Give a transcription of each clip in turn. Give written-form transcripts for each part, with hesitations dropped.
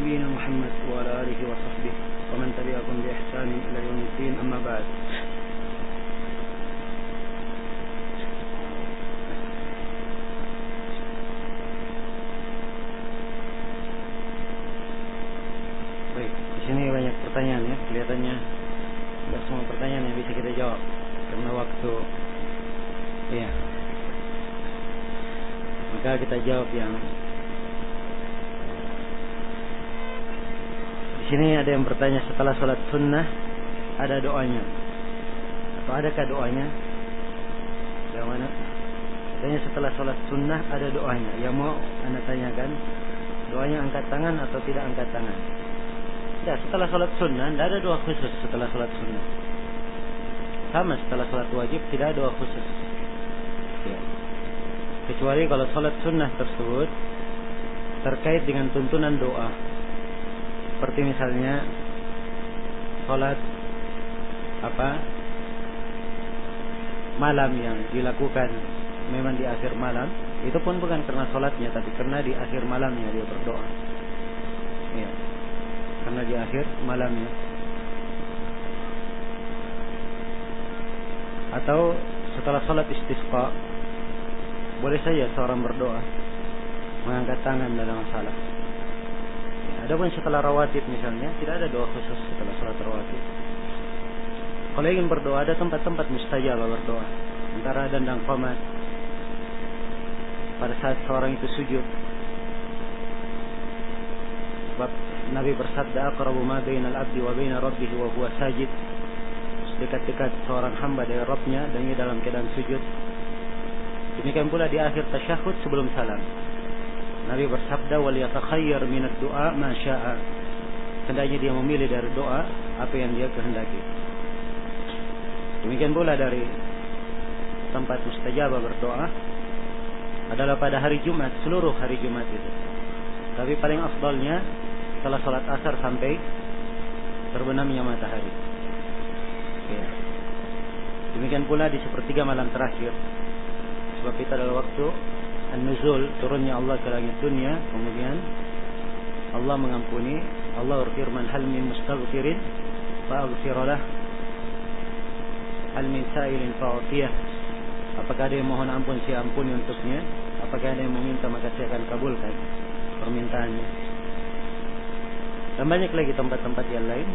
نبينا محمد وعلى آله وصحبه ومن تبعهم بإحسان إلى يوم الدين أما بعد. Baik, di sini banyak pertanyaan ya, kelihatannya tidak semua pertanyaan yang bisa kita jawab karena waktu. Iya. Maka kita jawab yang di sini. Ada yang bertanya, setelah sholat sunnah ada doanya atau adakah doanya? Yang mana? Katanya setelah sholat sunnah ada doanya. Yang mau anda tanyakan, doanya angkat tangan atau tidak angkat tangan? Ya, setelah sholat sunnah tidak ada doa khusus. Setelah sholat sunnah sama setelah sholat wajib tidak ada doa khusus ya. Kecuali kalau sholat sunnah tersebut terkait dengan tuntunan doa, seperti misalnya sholat malam yang dilakukan memang di akhir malam, itu pun bukan karena sholatnya, tapi karena di akhir malamnya dia berdoa ya, karena di akhir malamnya. Atau setelah sholat istisqa boleh saja seorang berdoa mengangkat tangan, tidak ada masalah. Adapun setelah rawatib misalnya tidak ada doa khusus setelah sholat rawatib. Kalau ingin berdoa ada tempat-tempat mustajab berdoa, antara dan qomat pada saat seorang itu sujud. Sebab Nabi bersabda, aqrabu ma bainal abdi wa baina rabbih wa huwa sajid. Dekat-dekat seorang hamba dari Rabbnya dan ia dalam keadaan sujud. Demikian pula di akhir tasyahud sebelum salam. Nabi bersabda, wal yatakhayyar minad du'a ma syaa. Hendaknya dia memilih dari doa apa yang dia kehendaki. Demikian pula dari tempat mustajabah berdoa adalah pada hari Jumat, seluruh hari Jumat itu. Tapi paling afdalnya setelah salat asar sampai terbenamnya matahari. Ya. Demikian pula di sepertiga malam terakhir, sebab itu adalah waktu an-nuzul, turunnya Allah ke langit dunia. Kemudian Allah mengampuni. Allah berfirman, hal min mustaghfirin fa'aghfir lah, hal min sa'ilin fa'utiyah. Apakah ada yang mohon ampun, saya ampuni untuknya. Apakah ada yang meminta, maka saya akan kabulkan permintaannya. Dan banyak lagi tempat-tempat yang lain.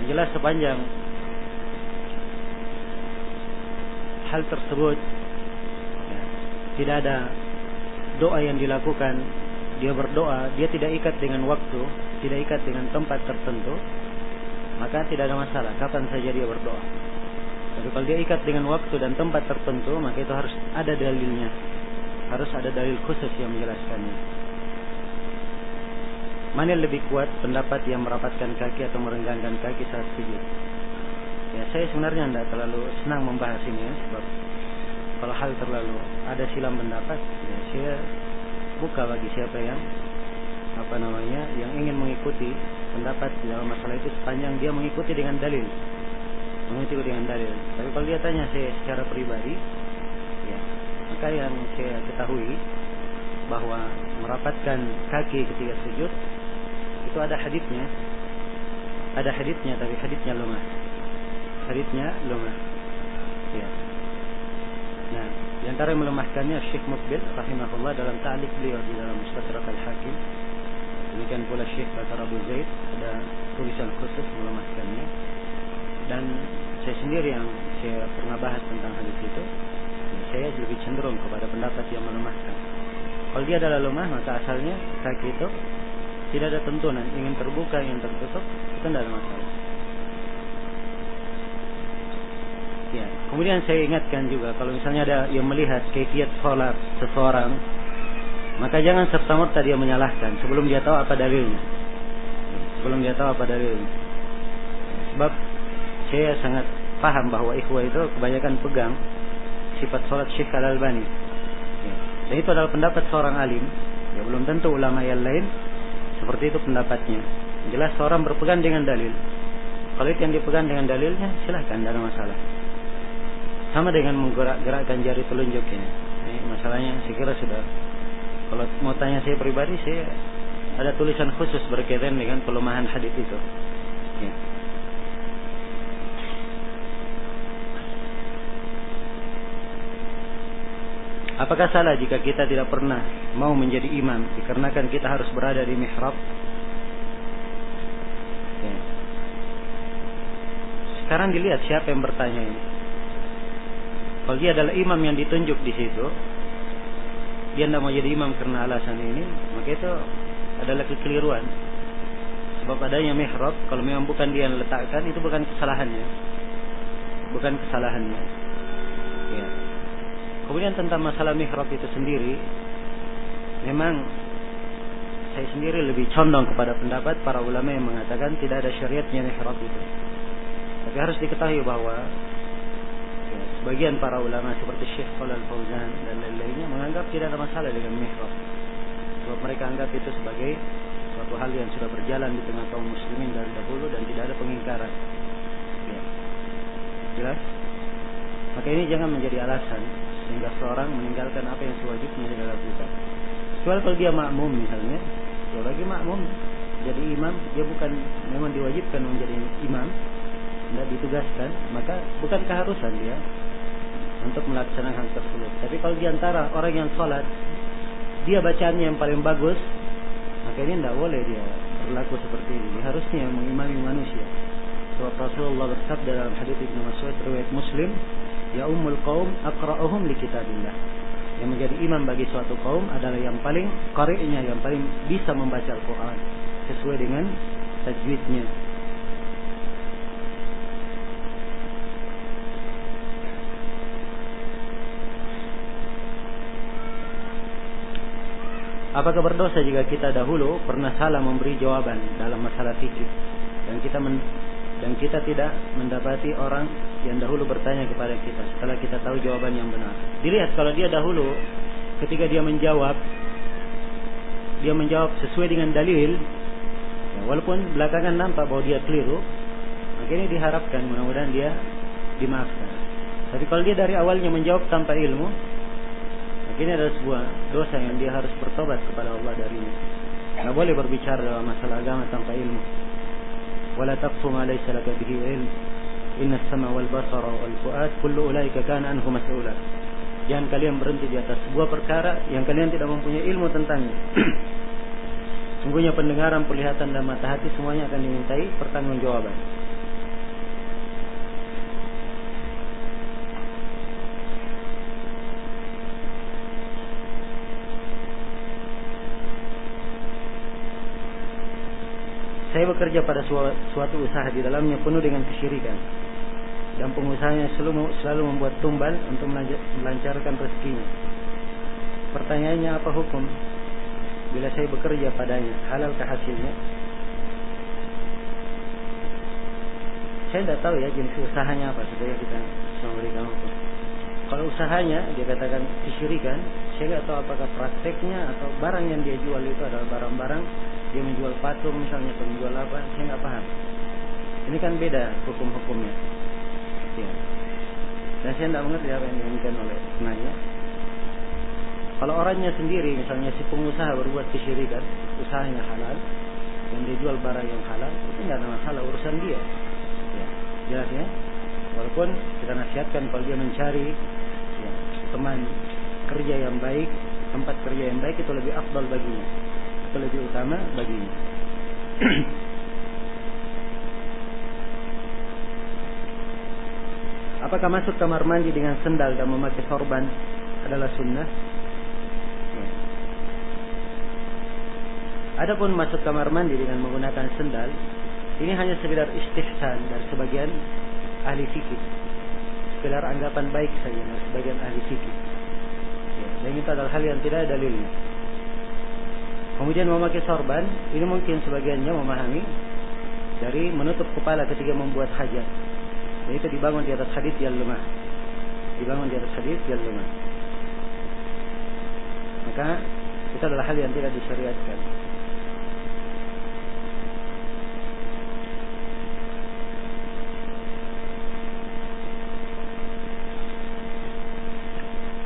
Yang jelas sepanjang hal tersebut ya, tidak ada doa yang dilakukan, dia berdoa, dia tidak ikat dengan waktu, tidak ikat dengan tempat tertentu, maka tidak ada masalah, kapan saja dia berdoa. Tapi kalau dia ikat dengan waktu dan tempat tertentu, maka itu harus ada dalilnya, harus ada dalil khusus yang menjelaskannya. Mana yang lebih kuat, pendapat yang merapatkan kaki atau merenggangkan kaki saat sujud? Ya, saya sebenarnya tidak terlalu senang membahas ini ya, sebab kalau hal terlalu ada silang pendapat, ya saya buka bagi siapa yang yang ingin mengikuti pendapat dalam masalah itu, sepanjang dia mengikuti dengan dalil. Tapi kalau dia tanya saya secara pribadi, ya, maka yang saya ketahui bahwa merapatkan kaki ketika sujud itu ada haditsnya, tapi haditsnya lemah. Ya. Nah, di antara yang melemahkannya Syekh Muqbil rahimahullah dalam ta'liq beliau di dalam Mustadrak al-Hakim. Demikian pula Syekh Bakar Abu Zaid ada tulisan khusus melemahkannya. Dan saya sendiri yang saya pernah bahas tentang hadis itu, saya lebih cenderung kepada pendapat yang melemahkan. Kalau dia adalah lemah, maka asalnya kaki itu tidak ada tentunan, ingin terbuka, ingin tertutup, itu tidak ada masalah. Ya, kemudian saya ingatkan juga, kalau misalnya ada yang melihat kaifiat salat seseorang, maka jangan serta-merta dia menyalahkan sebelum dia tahu apa dalilnya. Sebab saya sangat paham bahwa ikhwah itu kebanyakan pegang sifat salat Syekh Al-Albani. Ya, dan itu adalah pendapat seorang alim. Ya, belum tentu ulama yang lain seperti itu pendapatnya. Jelas seorang berpegang dengan dalil. Kalau itu yang dipegang dengan dalilnya, silahkan, tidak ada masalah. Sama dengan menggerakkan jari telunjuk ini. Masalahnya saya kira sudah. Kalau mau tanya saya pribadi, saya ada tulisan khusus berkaitan dengan pelemahan hadis itu. Ya. Apakah salah jika kita tidak pernah mau menjadi imam dikarenakan kita harus berada di mihrab? Ya. Sekarang dilihat siapa yang bertanya ini. Kalau dia adalah imam yang ditunjuk di situ, dia tidak mau jadi imam karena alasan ini, maka itu adalah kekeliruan. Sebab adanya mihrab, kalau memang bukan dia yang letakkan, itu bukan kesalahannya. Bukan kesalahannya. Ya. Kemudian tentang masalah mihrab itu sendiri, memang saya sendiri lebih condong kepada pendapat para ulama yang mengatakan tidak ada syariatnya mihrab itu. Tapi harus diketahui bahwa ya, sebagian para ulama seperti Syekh Shalal Fauzan dan lain-lainnya menganggap tidak ada masalah dengan mihrab. Sebab mereka anggap itu sebagai suatu hal yang sudah berjalan di tengah kaum muslimin dari dahulu dan tidak ada pengingkaran. Ya. Jelas? Maka ini jangan menjadi alasan sehingga seorang meninggalkan apa yang sewajibnya dia lakukan. Kecuali kalau dia makmum misalnya, kalau lagi makmum jadi imam, dia bukan memang diwajibkan menjadi imam, tidak ditugaskan, maka bukan keharusan dia untuk melaksanakan hal tersebut. Tapi kalau diantara orang yang sholat, dia bacaannya yang paling bagus, maka ini tidak boleh dia berlaku seperti ini. Dia harusnya mengimami manusia. Sebab Rasulullah bersabda dalam hadits Ibnu Mas'ud riwayat Muslim, ya ummul qaum aqra'uhum li kitabillah. Yang menjadi imam bagi suatu kaum adalah yang paling qari'nya, yang paling bisa membaca Al-Quran sesuai dengan tajwidnya. Apakah berdosa jika kita dahulu pernah salah memberi jawaban dalam masalah fikih dan kita tidak mendapati orang yang dahulu bertanya kepada kita setelah kita tahu jawaban yang benar? Dilihat kalau dia dahulu ketika dia menjawab sesuai dengan dalil, ya, walaupun belakangan nampak bahwa dia keliru, maka ini diharapkan mudah-mudahan dia dimaafkan. Tapi kalau dia dari awalnya menjawab tanpa ilmu, maka ini adalah sebuah dosa yang dia harus bertobat kepada Allah darinya. Tidak boleh berbicara dalam masalah agama tanpa ilmu. Wala taqfu ma laysa laka bihi ilm. Inna as-sam'a wal basara wal fu'ad kullu ulaika kana anhu mas'ula. Jangan kalian berhenti di atas sebuah perkara yang kalian tidak mempunyai ilmu tentangnya. Sungguhnya pendengaran, penglihatan dan mata hati semuanya akan dimintai pertanggungjawaban. Saya bekerja pada suatu usaha di dalamnya penuh dengan kesyirikan dan pengusahanya selalu membuat tumbal untuk melancarkan rezekinya. Pertanyaannya, apa hukum bila saya bekerja padanya? Halalkah hasilnya? Saya tidak tahu ya jenis usahanya apa supaya kita memberikan hukum. Kalau usahanya dia katakan kesyirikan, saya tidak tahu apakah prakteknya atau barang yang dia jual itu adalah barang-barang dia menjual patung misalnya atau menjual apa, saya nggak paham. Ini kan beda hukum-hukumnya. Ya. Dan saya tidak mengerti apa yang diinginkan oleh penanya. Kalau orangnya sendiri, misalnya si pengusaha berbuat kesyirikan, usahanya halal, dan dia jual barang yang halal, itu tidak ada masalah, urusan dia. Ya. Jelas ya? Walaupun kita nasihatkan kalau dia mencari ya, teman kerja yang baik, tempat kerja yang baik itu lebih afdal baginya, itu lebih utama baginya. Apakah masuk kamar mandi dengan sendal dan memakai sorban adalah sunnah? Ya. Adapun masuk kamar mandi dengan menggunakan sendal, ini hanya sekedar istihsan dari sebagian ahli fikih, sekedar anggapan baik saja dari sebagian ahli fikih. Ya. Dan itu adalah hal yang tidak ada dalilnya. Kemudian memakai sorban, ini mungkin sebagiannya memahami dari menutup kepala ketika membuat hajat. Dan itu dibangun di atas hadis yang lemah. Dibangun di atas hadis yang lemah. Maka itu adalah hal yang tidak disyariatkan.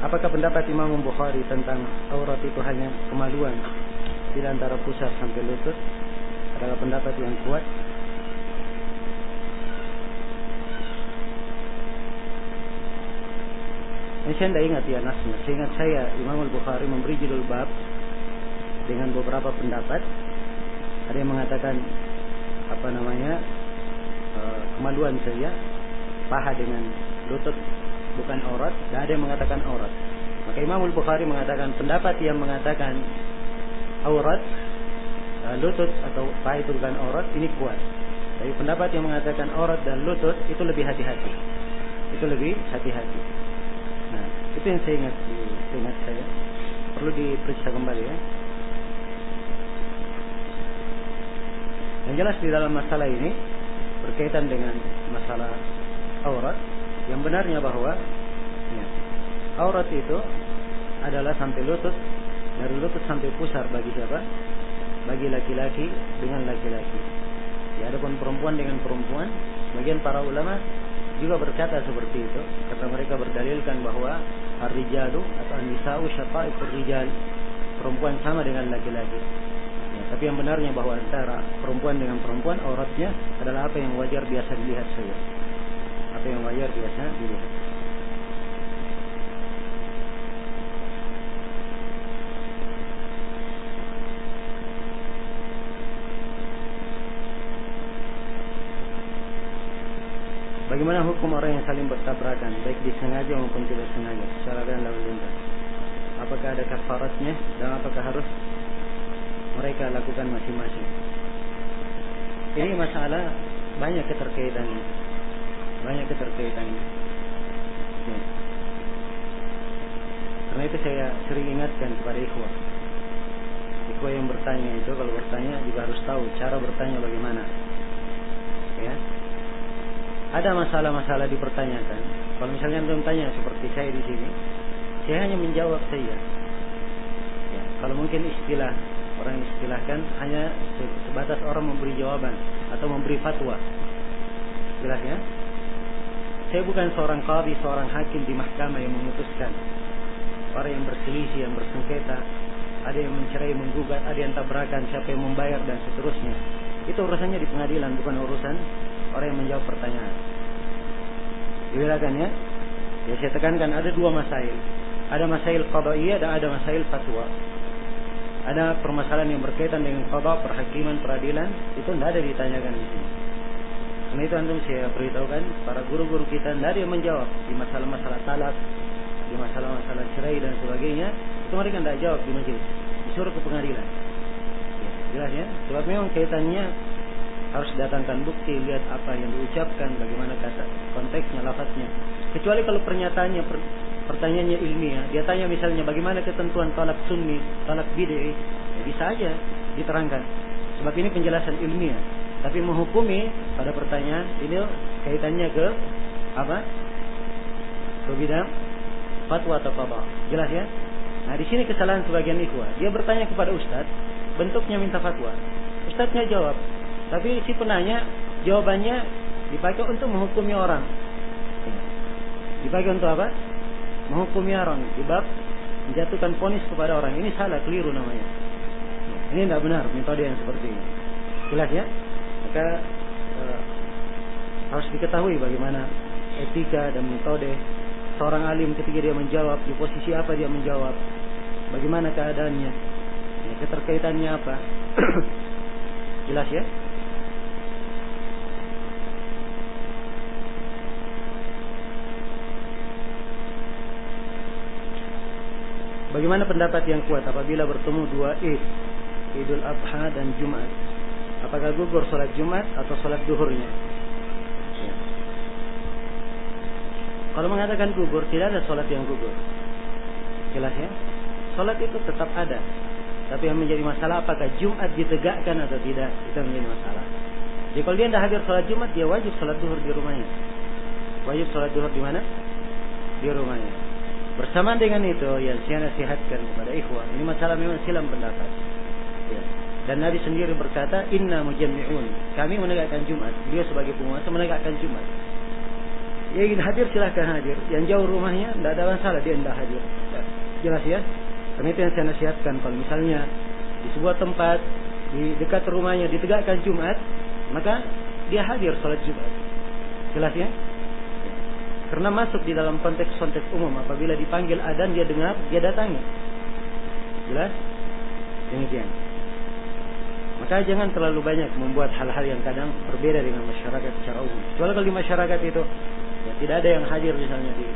Apakah pendapat Imam Bukhari tentang aurat itu hanya kemaluan Tidak antara pusar sampai lutut adalah pendapat yang kuat. Ini saya tidak ingat ya nasnya. Seingat saya Imam Al-Bukhari memberi judul bab dengan beberapa pendapat. Ada yang mengatakan kemaluan saja, paha dengan lutut bukan aurat. Dan ada yang mengatakan aurat. Maka Imam Al-Bukhari mengatakan pendapat yang mengatakan aurat, lutut atau paha itu bukan aurat, ini kuat. Tapi pendapat yang mengatakan aurat dan lutut itu lebih hati-hati. Nah, itu yang saya ingat saya. Perlu diperiksa kembali ya. Yang jelas di dalam masalah ini berkaitan dengan masalah aurat, yang benarnya bahwa aurat itu adalah sampai lutut, dari lutut sampai pusar bagi siapa? Bagi laki-laki dengan laki-laki. Ya, adapun perempuan dengan perempuan, sebagian para ulama juga berkata seperti itu. Kata mereka berdalilkan bahwa ar-rijalu atau an-nisa'u syaqa'iqur rijal, perempuan sama dengan laki-laki. Ya, tapi yang benarnya bahwa antara perempuan dengan perempuan auratnya adalah apa yang wajar biasa dilihat saja. Apa yang wajar biasa dilihat. Bagaimana hukum orang yang saling bertabrakan, baik disengaja maupun tidak sengaja, secara dan lalu lintas? Apakah ada kafaratnya dan apakah harus mereka lakukan masing-masing? Ini masalah banyak keterkaitannya. Ya. Karena itu saya sering ingatkan kepada ikhwah yang bertanya itu, kalau bertanya juga harus tahu cara bertanya bagaimana. Ya. Ada masalah-masalah dipertanyakan. Kalau misalnya antum tanya seperti saya di sini, saya hanya menjawab saja. Ya, kalau mungkin istilah orang istilahkan hanya sebatas orang memberi jawaban atau memberi fatwa. Jelas ya? Saya bukan seorang qadhi, seorang hakim di mahkamah yang memutuskan orang yang berselisih, yang bersengketa, ada yang mencerai, menggugat, ada yang tabrakan, siapa yang membayar dan seterusnya. Itu urusannya di pengadilan, bukan urusan orang yang menjawab pertanyaan. Dibedakan ya. Ya, saya tekankan ada dua masail. Ada masail qada'iyah dan ada masail fatwa. Ada permasalahan yang berkaitan dengan qada', perhakiman, peradilan, itu tidak ada ditanyakan di sini. Karena itu antum saya beritahukan, para guru-guru kita tidak ada yang menjawab di masalah-masalah talak, di masalah-masalah cerai dan sebagainya. Itu mereka tidak jawab di majelis, disuruh ke pengadilan. Ya, jelas ya. Sebab memang kaitannya harus datangkan bukti, lihat apa yang diucapkan, bagaimana kata, konteksnya, lafaznya. Kecuali kalau pertanyaannya ilmiah, dia tanya misalnya bagaimana ketentuan talak sunni, talak bid'i, ya bisa aja diterangkan. Sebab ini penjelasan ilmiah. Tapi menghukumi pada pertanyaan ini kaitannya ke apa? Ke bidang fatwa atau qada. Jelas ya? Nah, di sini kesalahan sebagian ikhwah. Dia bertanya kepada ustaz, bentuknya minta fatwa. Ustaznya jawab. Tapi si penanya jawabannya dipakai untuk menghukumi orang. Dipakai untuk apa? Menghukumi orang. Di bab menjatuhkan vonis kepada orang. Ini salah, keliru namanya. Ini tidak benar metode yang seperti ini. Jelas ya? Maka harus diketahui bagaimana etika dan metode seorang alim ketika dia menjawab, di posisi apa dia menjawab, bagaimana keadaannya, keterkaitannya apa. Jelas ya? Bagaimana pendapat yang kuat apabila bertemu dua Id, Idul Adha dan Jumat? Apakah gugur sholat Jumat atau sholat duhurnya? Ya. Kalau mengatakan gugur, tidak ada sholat yang gugur. Jelas ya? Sholat itu tetap ada. Tapi yang menjadi masalah apakah Jumat ditegakkan atau tidak, itu yang menjadi masalah. Jadi kalau dia tidak hadir sholat Jumat, dia wajib sholat duhur di rumahnya. Wajib sholat duhur di mana? Di rumahnya. Bersamaan dengan itu yang saya nasihatkan kepada ikhwah, ini masalah memang silam pendapat. Ya. Dan Nabi sendiri berkata, Inna mujammi'un, kami menegakkan Jumat. Dia sebagai penguasa menegakkan Jumat. Yang ingin hadir silahkan hadir. Yang jauh rumahnya tidak ada masalah, dia tidak hadir. Ya. Jelas ya? Karena itu yang saya nasihatkan. Kalau misalnya di sebuah tempat di dekat rumahnya ditegakkan Jumat, maka dia hadir sholat Jumat. Jelas ya? Karena masuk di dalam konteks-konteks umum. Apabila dipanggil adzan dia dengar, dia datangi. Jelas? Demikian. Maka jangan terlalu banyak membuat hal-hal yang kadang berbeda dengan masyarakat secara umum. Kecuali kalau di masyarakat itu ya, tidak ada yang hadir misalnya di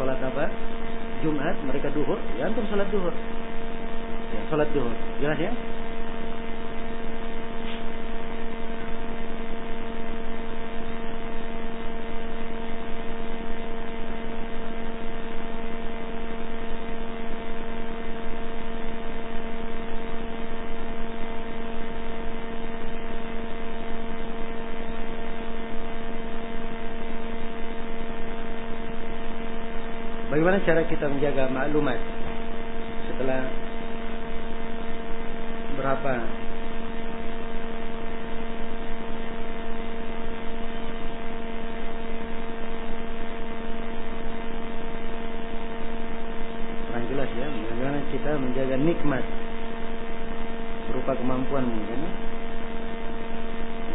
sholat Jumat, mereka duhur, ya antum sholat duhur. Ya, sholat duhur. Jelas ya? Bagaimana cara kita menjaga maklumat setelah berapa kurang jelas ya, bagaimana kita menjaga nikmat berupa kemampuan mungkin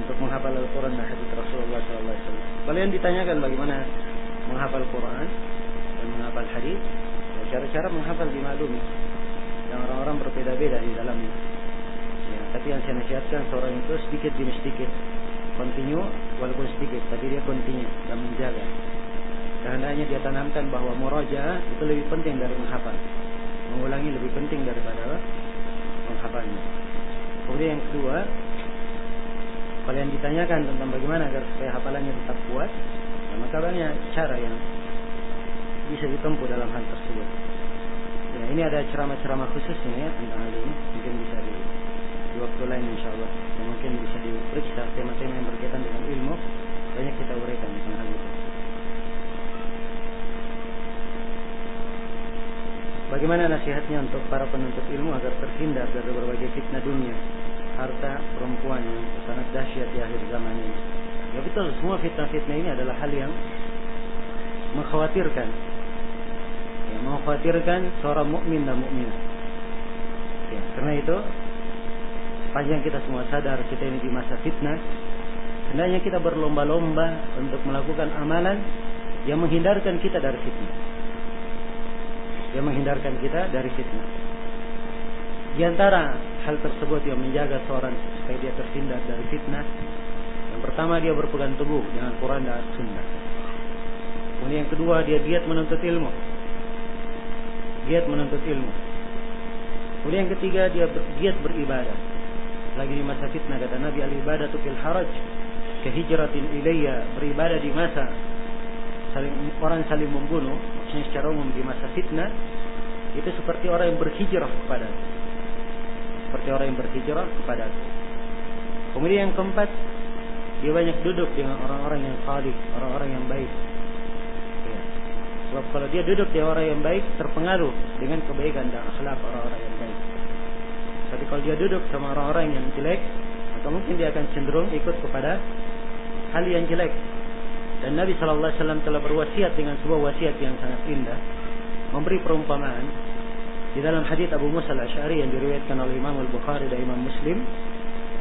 untuk menghafal Al-Quran dan hadits Rasulullah SAW. Kalian ditanyakan bagaimana menghafal Quran dan menghafal hadis, cara-cara menghafal dimaklumi dan orang-orang berbeda-beda di dalamnya ya, tapi yang saya nasihatkan seorang itu sedikit demi sedikit continue, walaupun sedikit tapi dia continue dan menjaga. Karena dia tanamkan bahwa murajaah itu lebih penting dari menghafal, mengulangi lebih penting daripada menghafalnya. Kemudian yang kedua, kalian ditanyakan tentang bagaimana agar supaya hafalannya tetap kuat, nah, maka banyak cara yang bisa ditempuh dalam hal tersebut. Ya, ini ada ceramah-ceramah khususnya ya, tentang hal ini. Mungkin bisa di waktu lain insyaallah. Dan mungkin bisa diperiksa tema-tema yang berkaitan dengan ilmu. Banyak kita uraikan tentang hal itu. Bagaimana nasihatnya untuk para penuntut ilmu agar terhindar dari berbagai fitnah dunia, harta, perempuan yang sangat dahsyat di akhir zaman ini? Ya betul, semua fitnah-fitnah ini adalah hal yang mengkhawatirkan. Ya, mengkhawatirkan seorang mukmin dan mukminah. Ya, karena itu panjang kita semua sadar kita ini di masa fitnah. Hendaknya kita berlomba-lomba untuk melakukan amalan yang menghindarkan kita dari fitnah. Yang menghindarkan kita dari fitnah. Di antara hal tersebut yang menjaga seorang supaya dia terhindar dari fitnah, yang pertama dia berpegang teguh dengan Quran dan Sunnah. Kemudian yang kedua dia giat menuntut ilmu. Giat menuntut ilmu. Kemudian yang ketiga dia giat beribadah. Lagi di masa fitnah kata Nabi, al-ibadatu fil haraj ka hijratin ilayya, beribadah di masa orang saling membunuh, maksudnya secara umum di masa fitnah itu seperti orang yang berhijrah kepada, seperti orang yang berhijrah kepada. Kemudian yang keempat, dia banyak duduk dengan orang-orang yang salih, orang-orang yang baik. Ya. Sebab kalau dia duduk dengan orang yang baik, terpengaruh dengan kebaikan dan akhlak orang-orang yang baik. Tapi kalau dia duduk sama orang-orang yang jelek, maka mungkin dia akan cenderung ikut kepada hal yang jelek. Dan Nabi SAW telah berwasiat dengan sebuah wasiat yang sangat indah, memberi perumpamaan di dalam hadits Abu Musa al-Asy'ari yang diriwayatkan oleh Imam Al-Bukhari dan Imam Muslim.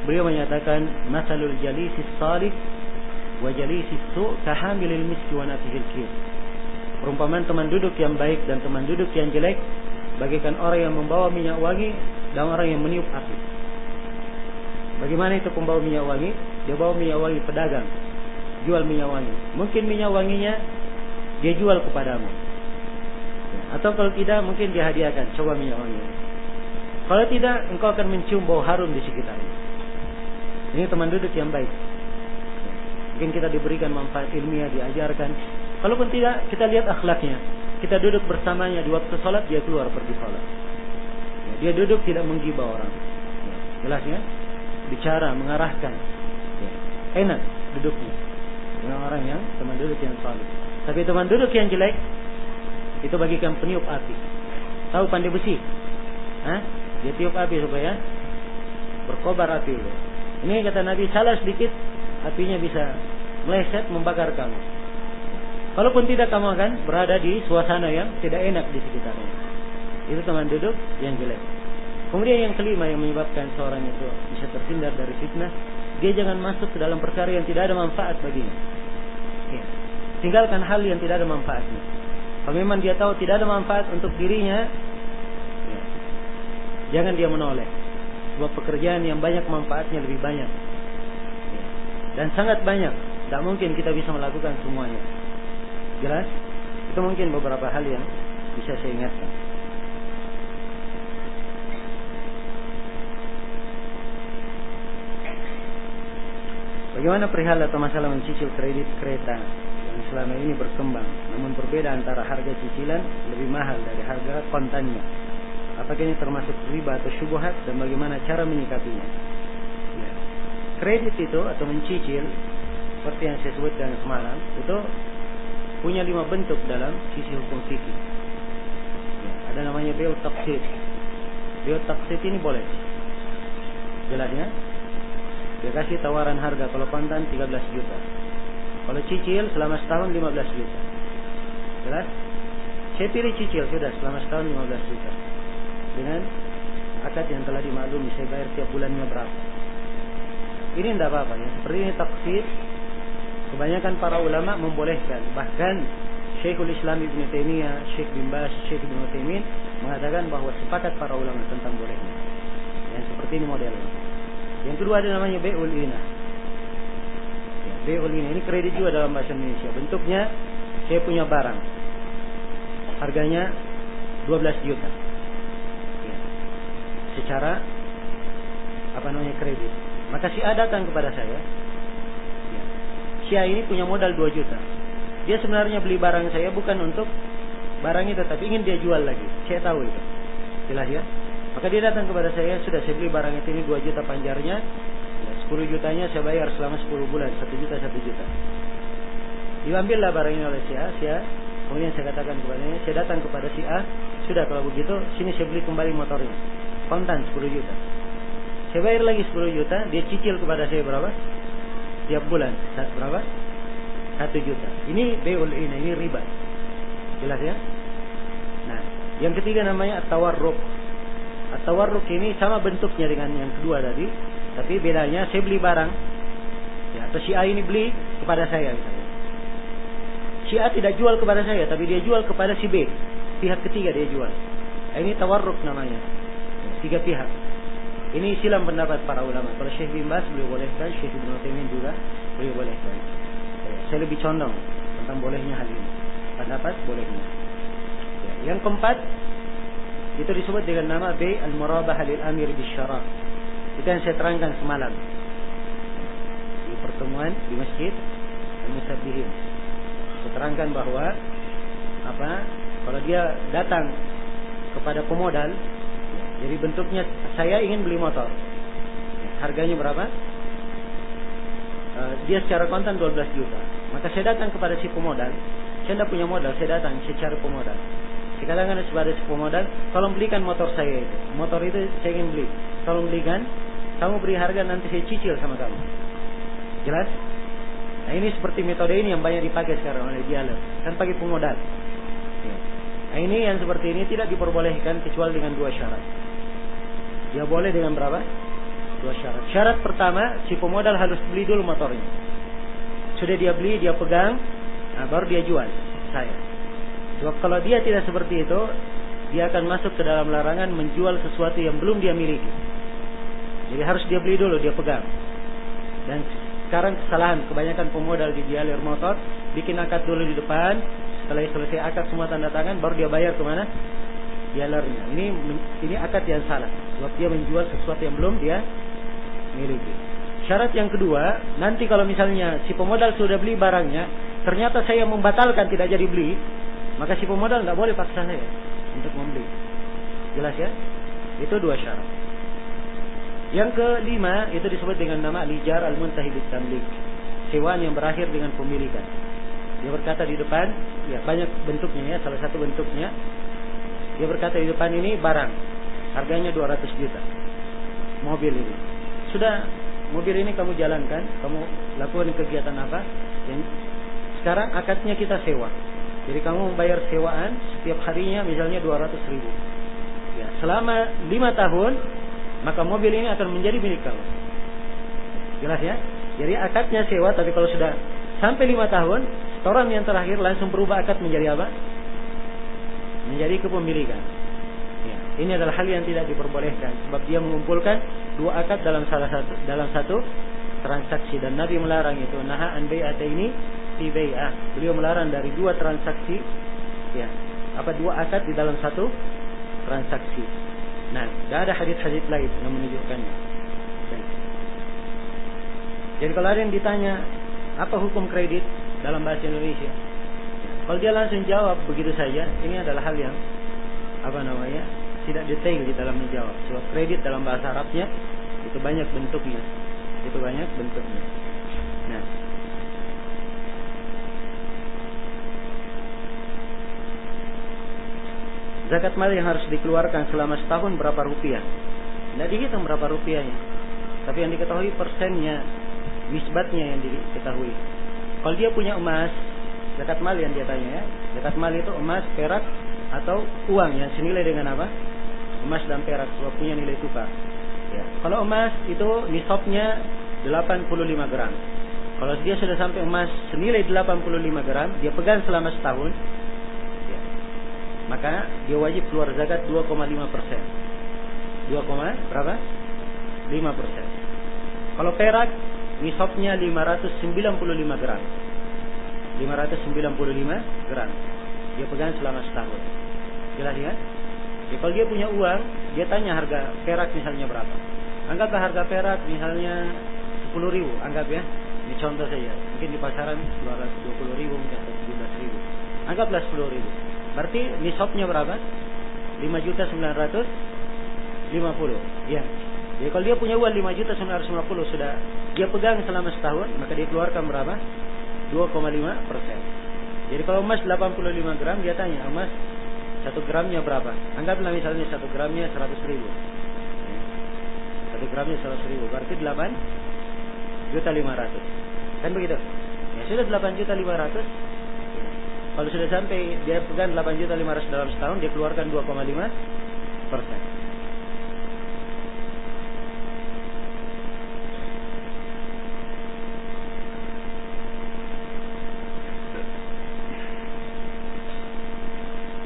Beliau menyatakan, "Matsalul jalisis salih wa jalisis su' kahamilil miski wa nafihil kir." Perumpamaan teman duduk yang baik dan teman duduk yang jelek bagaikan orang yang membawa minyak wangi dan orang yang meniup api. Bagaimana itu pembawa minyak wangi? Dia bawa minyak wangi, pedagang jual minyak wangi. Mungkin minyak wanginya dia jual kepadamu. Atau kalau tidak mungkin dia hadiahkan, coba minyak wangi. Kalau tidak, engkau akan mencium bau harum di sekitarnya. Ini teman duduk yang baik. Mungkin kita diberikan manfaat ilmiah, diajarkan. Kalaupun tidak, kita lihat akhlaknya. Kita duduk bersamanya di waktu sholat, dia keluar pergi sholat. Dia duduk tidak menggibah orang. Jelas ya? Bicara, mengarahkan. Enak duduknya. Dengan orang yang teman duduk yang saleh. Tapi teman duduk yang jelek itu bagikan peniup api. Tahu pandai besi? Dia tiup api supaya berkobar api itu. Ini kata Nabi, salah sedikit apinya bisa meleset membakar kamu. Kalaupun tidak, kamu akan berada di suasana yang tidak enak di sekitarnya. Itu teman duduk yang jelek. Kemudian yang kelima yang menyebabkan seorang itu bisa terhindar dari fitnah, dia jangan masuk ke dalam perkara yang tidak ada manfaat baginya. Ya. Tinggalkan hal yang tidak ada manfaatnya. Kalau memang dia tahu tidak ada manfaat untuk dirinya, ya, jangan dia menoleh. Sebuah pekerjaan yang banyak manfaatnya lebih banyak, ya, dan sangat banyak. Tidak mungkin kita bisa melakukan semuanya. Jelas? Itu mungkin beberapa hal yang bisa saya ingatkan. Bagaimana perihal atau masalah mencicil kredit kereta yang selama ini berkembang, namun berbeda antara harga cicilan lebih mahal dari harga kontannya? Apakah ini termasuk riba atau syubhat dan bagaimana cara menyikapinya? Ya. Kredit itu atau mencicil, seperti yang saya sebutkan semalam, itu punya 5 bentuk dalam sisi hukum fikih. Ya. Ada namanya bai'ut taqsid. Bai'ut taqsid ini boleh. Jelasnya? Dia kasih tawaran harga kalau kontan 13 juta. Kalau cicil selama setahun 15 juta. Jelas? Saya pilih cicil sudah selama setahun 15 juta. Dengan akad yang telah dimaklumi, saya bayar tiap bulannya berapa. Ini tidak apa-apa ya. Seperti ini taksir. Kebanyakan para ulama membolehkan. Bahkan Syekhul Islam Ibn Taimiyah, Syekh bin Baz, Syekh Ibn Utsaimin mengatakan bahwa sepakat para ulama tentang bolehnya. Yang seperti ini modelnya. Yang kedua ada namanya bai'ul ina. Ya, bai'ul ina ini kredit juga dalam bahasa Indonesia. Bentuknya saya punya barang, harganya 12 juta. Ya. Secara kredit. Maka si A datang kepada saya. Ya. Si A ini punya modal 2 juta. Dia sebenarnya beli barang saya bukan untuk barang itu, tapi ingin dia jual lagi. Saya tahu itu. Jelas ya? Maka dia datang kepada saya, sudah saya beli barang itu ini 2 juta panjarnya, ya, 10 jutanya saya bayar selama 10 bulan, 1 juta, 1 juta. Diambillah barang ini oleh si A, kemudian saya katakan kepadanya, saya datang kepada si A, sudah kalau begitu, sini saya beli kembali motornya, kontan 10 juta. Saya bayar lagi 10 juta, dia cicil kepada saya berapa? Tiap bulan, berapa? 1 juta. Ini bai'ul ina, ini riba. Jelas ya? Nah, yang ketiga namanya at-tawarruk. At-tawarruk ini sama bentuknya dengan yang kedua tadi, tapi bedanya saya beli barang, ya, atau si A ini beli kepada saya misalnya. Si A tidak jual kepada saya, tapi dia jual kepada si B, pihak ketiga dia jual. Nah, ini tawarruk namanya, 3 pihak. Ini silam pendapat para ulama. Kalau Syekh bin Baz beliau bolehkan, Syekh Ibn Utsaimin juga beliau bolehkan. Saya lebih condong tentang bolehnya hal ini. Pendapat bolehnya. Ya, yang keempat itu disebut dengan nama bai' al-murabahah lil amir bisyara. Itu yang saya terangkan semalam di pertemuan di masjid Al-Musabbihin. Saya terangkan bahwa kalau dia datang kepada pemodal, jadi bentuknya saya ingin beli motor. Harganya berapa? Dia secara kontan 12 juta. Maka saya datang kepada si pemodal. Saya tidak punya modal, saya datang, saya cari pemodal. Saya katakan kepada si pemodal, tolong belikan motor saya itu. Motor itu saya ingin beli. Tolong belikan, kamu beri harga, nanti saya cicil sama kamu. Jelas? Nah, ini seperti metode ini yang banyak dipakai sekarang oleh dealer. Kan pakai pemodal. Ya. Nah, ini yang seperti ini tidak diperbolehkan kecuali dengan 2 syarat. Dia boleh dengan berapa? 2 syarat. Syarat pertama, si pemodal harus beli dulu motornya. Sudah dia beli, dia pegang, nah, baru dia jual saya. Sebab kalau dia tidak seperti itu, dia akan masuk ke dalam larangan menjual sesuatu yang belum dia miliki. Jadi harus dia beli dulu, dia pegang. Dan sekarang kesalahan kebanyakan pemodal di dealer motor, bikin akad dulu di depan, setelah selesai akad semua tanda tangan, baru dia bayar kemana? Dealernya. Ini akad yang salah. Sebab dia menjual sesuatu yang belum dia miliki. Syarat yang kedua, nanti kalau misalnya si pemodal sudah beli barangnya, ternyata saya membatalkan tidak jadi beli, maka si pemodal tidak boleh paksa saya untuk membeli. Jelas ya? Itu 2 syarat. Yang kelima itu disebut dengan nama al-ijar al-muntahi bit-tamlik. Sewaan yang berakhir dengan pemilikan. Dia berkata di depan, ya banyak bentuknya ya, salah satu bentuknya. Dia berkata di depan ini barang, harganya 200 juta. Mobil ini. Sudah, mobil ini kamu jalankan, kamu lakukan kegiatan apa? Dan sekarang akadnya kita sewa. Jadi kamu membayar sewaan setiap harinya misalnya 200 ribu. Ya, selama 5 tahun maka mobil ini akan menjadi milik kamu. Jelas ya? Jadi akadnya sewa, tapi kalau sudah sampai 5 tahun, setoran yang terakhir langsung berubah akad menjadi apa? Menjadi kepemilikan. Ya, ini adalah hal yang tidak diperbolehkan sebab dia mengumpulkan 2 akad dalam satu transaksi, dan Nabi melarang itu. Naha an bai'ataini fi bai'ah. Beliau melarang dari 2 transaksi, ya, 2 akad di dalam satu transaksi. Nah, tidak ada hadis-hadis lain yang menunjukkannya. Baik. Jadi kalau ada yang ditanya apa hukum kredit dalam bahasa Indonesia, kalau dia langsung jawab begitu saja, ini adalah hal yang tidak detail di dalam menjawab. Sebab kredit dalam bahasa Arabnya itu banyak bentuknya. Nah, zakat mal yang harus dikeluarkan selama setahun berapa rupiah? Tidak dihitung berapa rupiahnya, tapi yang diketahui persennya, nisbatnya yang diketahui. Kalau dia punya emas, zakat mal yang dia tanya ya, zakat mal itu emas, perak, atau uang yang senilai dengan apa? Emas dan perak, sebab punya nilai tukar. Ya. Kalau emas itu nisabnya 85 gram. Kalau dia sudah sampai emas senilai 85 gram, dia pegang selama setahun, ya, maka dia wajib keluar zakat 2,5%. 5%. Kalau perak nisabnya 595 gram. 595 gram. Dia pegang selama setahun. Jelas ya? Jadi kalau dia punya uang, dia tanya harga perak misalnya berapa. Anggaplah harga perak misalnya 10.000, anggap ya. Ini contoh saja. Mungkin di pasaran 220.000, mungkin 17.000. Anggaplah 10.000. Berarti nisabnya berapa? 5.950. Ya. Jadi kalau dia punya uang 5.950 sudah dia pegang selama setahun, maka dia keluarkan berapa? 2,5%. Jadi kalau emas 85 gram, dia tanya, emas 1 gramnya berapa? Anggaplah misalnya 1 gramnya 100.000. 1 gramnya 100.000, berarti 8.500.000. Kan begitu? Ya sudah 8.500.000. Kalau sudah sampai dia pegang 8.500.000 dalam setahun, dia keluarkan 2,5%.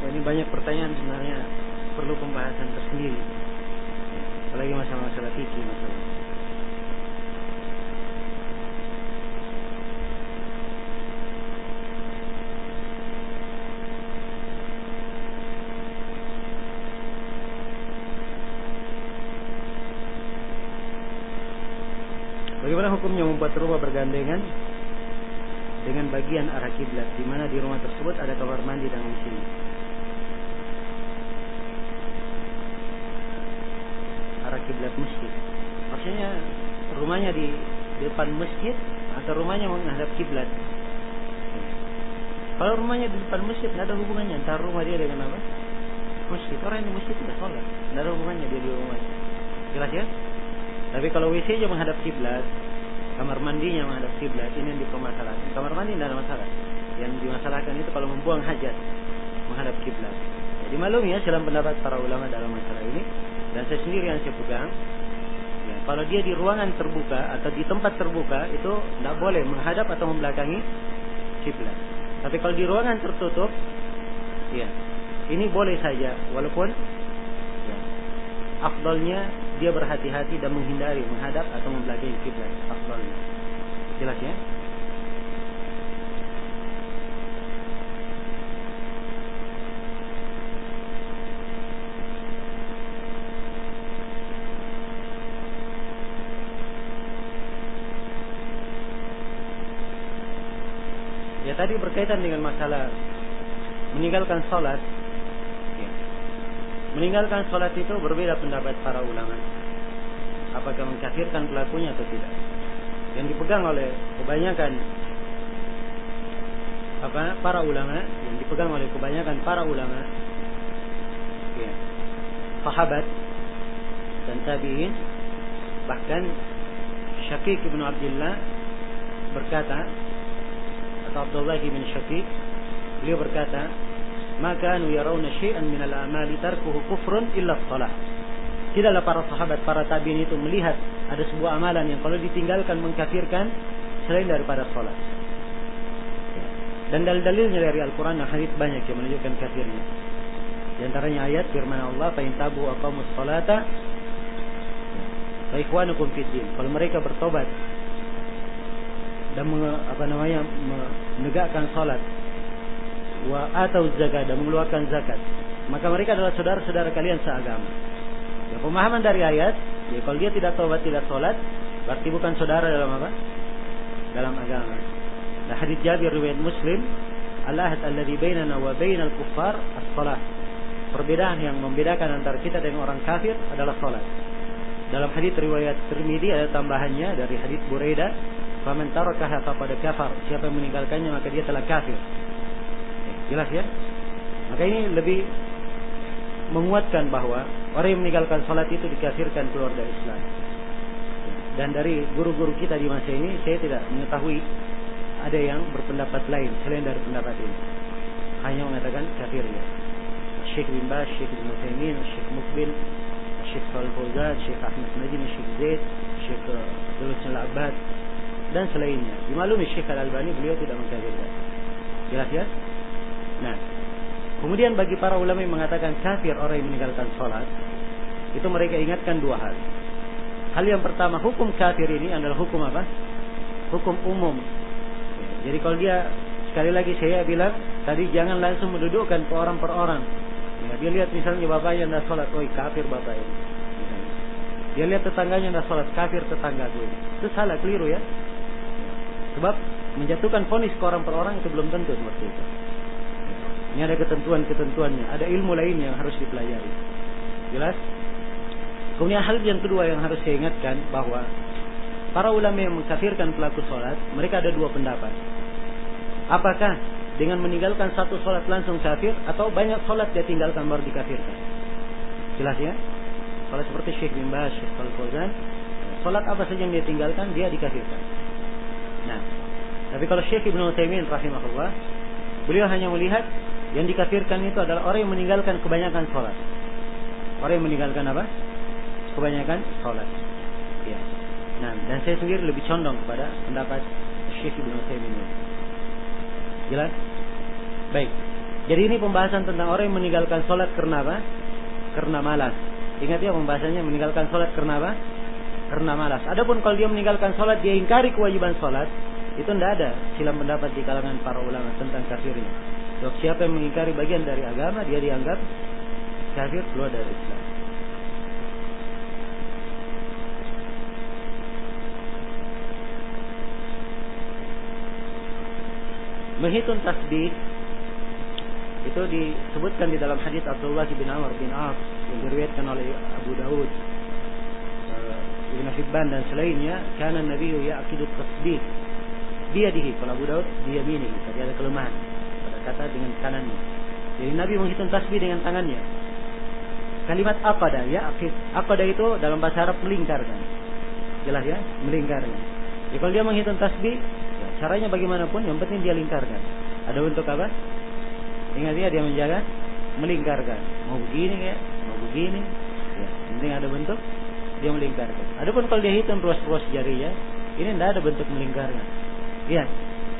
Ini banyak pertanyaan sebenarnya perlu pembahasan tersendiri. Apalagi masalah-masalah fikih, masalah. Bagaimana hukumnya membuat rumah bergandengan dengan bagian arah kiblat, di mana di rumah tersebut ada kamar mandi dan WC? Arah kiblat masjid, maksudnya rumahnya di depan masjid atau rumahnya menghadap kiblat? Kalau rumahnya di depan masjid, tidak ada hubungannya antara rumah dia dengan apa? Masjid. Orang yang di masjid tidak sholat, tidak ada hubungannya dia di rumah. Jelas ya? Tapi kalau WC-nya menghadap kiblat, kamar mandinya menghadap kiblat, ini yang dipermasalahkan. Kamar mandi tidak ada masalah. Yang dimasalahkan itu kalau membuang hajat menghadap kiblat. Jadi maklum ya, dalam pendapat para ulama dalam masalah ini, dan saya sendiri yang saya pegang, ya, kalau dia di ruangan terbuka atau di tempat terbuka itu tidak boleh menghadap atau membelakangi kiblat. Tapi kalau di ruangan tertutup, ya, ini boleh saja, walaupun ya, afdalnya dia berhati-hati dan menghindari menghadap atau membelakangi kiblat. Afdalnya. Jelas ya? Ya, tadi berkaitan dengan masalah meninggalkan salat. Ya. Meninggalkan salat itu berbeda pendapat para ulama. Apakah mengkafirkan pelakunya atau tidak? Yang dipegang oleh kebanyakan para ulama, ya, sahabat dan tabi'in, bahkan Syaqiq bin Abdullah berkata, atau Abdullah bin Syaqiq, beliau berkata, maka kanu yarawna syai'an minal a'mali tarkuhu kufrun illa shalah. Tidaklah para sahabat, para tabi'in itu melihat ada sebuah amalan yang kalau ditinggalkan mengkafirkan selain daripada salat. Dan dalil-dalilnya dari Al-Quran dan hadits banyak yang menunjukkan kafirnya. Di antaranya ayat firman Allah, "Fa in tabu wa aqamus salata fa ikhwanukum fid din." Kalau mereka bertobat dan menegakkan salat, wa atau zakat, dan mengeluarkan zakat, maka mereka adalah saudara-saudara kalian seagama. Ya, pemahaman dari ayat, ya, kalau dia tidak tobat, tidak salat, berarti bukan saudara dalam apa? Dalam agama. Nah, hadits Jabir riwayat Muslim, al-ahd alladhi bainana wa bainal kuffar as-salah. Perbedaan yang membedakan antara kita dengan orang kafir adalah salat. Dalam hadits riwayat Tirmidzi ada tambahannya dari hadits Buraidah, "Faman tarakaha faqad kafar." Siapa yang meninggalkannya maka dia telah kafir. Jelas ya? Maka ini lebih menguatkan bahwa orang yang meninggalkan salat itu dikafirkan, keluar dari Islam. Dan dari guru-guru kita di masa ini, saya tidak mengetahui ada yang berpendapat lain selain dari pendapat ini. Hanya mengatakan kafirnya. Syekh bin Baz, Syekh Ibnu Utsaimin, Syekh Mukbil, Syekh Shalih Fauzan, Syekh Ahmad Najmi, Syekh Zaid, Syekh Abdul Al-Abbad dan selainnya. Dimaklumi Syekh Al-Albani beliau tidak mengkafirkan. Jelas ya? Nah, kemudian bagi para ulama yang mengatakan kafir orang yang meninggalkan salat, itu mereka ingatkan dua hal. Hal yang pertama, hukum kafir ini adalah hukum apa? Hukum umum. Jadi kalau dia, sekali lagi saya bilang tadi, jangan langsung mendudukkan ke orang per orang. Ya, dia lihat misalnya bapaknya tidak salat, oh kafir bapaknya. Dia lihat tetangganya tidak salat, kafir tetangga gue. Itu salah, keliru ya. Sebab menjatuhkan vonis ke orang per orang itu belum tentu seperti itu. Ini ada ketentuan-ketentuannya, ada ilmu lainnya yang harus dipelajari. Jelas? Kemudian hal yang kedua yang harus saya ingatkan, bahwa para ulama yang mengkafirkan pelaku sholat, mereka ada dua pendapat. Apakah dengan meninggalkan satu sholat langsung kafir, atau banyak sholat dia tinggalkan baru dikafirkan? Jelas ya? Kalau seperti Syekh bin Baz, Syekh Shalih Fauzan, sholat apa saja yang dia tinggalkan, dia dikafirkan. Nah, tapi kalau Syekh Ibnu Utsaimin rahimahullah, beliau hanya melihat yang dikafirkan itu adalah orang yang meninggalkan kebanyakan sholat. Orang yang meninggalkan apa? Kebanyakan sholat. Ya. Nah, dan saya sendiri lebih condong kepada pendapat Syekh Ibnu Utsaimin. Jelas? Baik. Jadi ini pembahasan tentang orang yang meninggalkan sholat karena apa? Karena malas. Ingat ya pembahasannya, meninggalkan sholat karena apa? Karena malas. Adapun kalau dia meninggalkan sholat, dia ingkari kewajiban sholat, itu tidak ada silang pendapat di kalangan para ulama tentang kafirnya. So, siapa yang mengingkari bagian dari agama, dia dianggap kafir, keluar dari Islam. Menghitung tasbih itu disebutkan di dalam hadis Abdullah bin Amr bin As yang diriwayatkan oleh Abu Daud, Ibnu Hibban dan selainnya. Kana Nabi ya'qidu tasbih biyadihi. Kalau Abu Daud biyaminihi, tadi ada kelemahan pada kata dengan kanannya. Jadi Nabi menghitung tasbih dengan tangannya. Kalimat aqada, ya aqada itu dalam bahasa Arab melingkarkan. Jelas ya, melingkarkan. Jadi kalau dia menghitung tasbih, ya, caranya bagaimanapun, yang penting dia lingkarkan. Ada bentuk apa? Ingat ya, dia menjaga melingkarkan. Mau begini ya, mau begini. Ya, penting ada bentuk, dia melingkarkan. Adapun kalau dia hitung ruas-ruas jarinya, ini tidak ada bentuk melingkarkan. Lihat,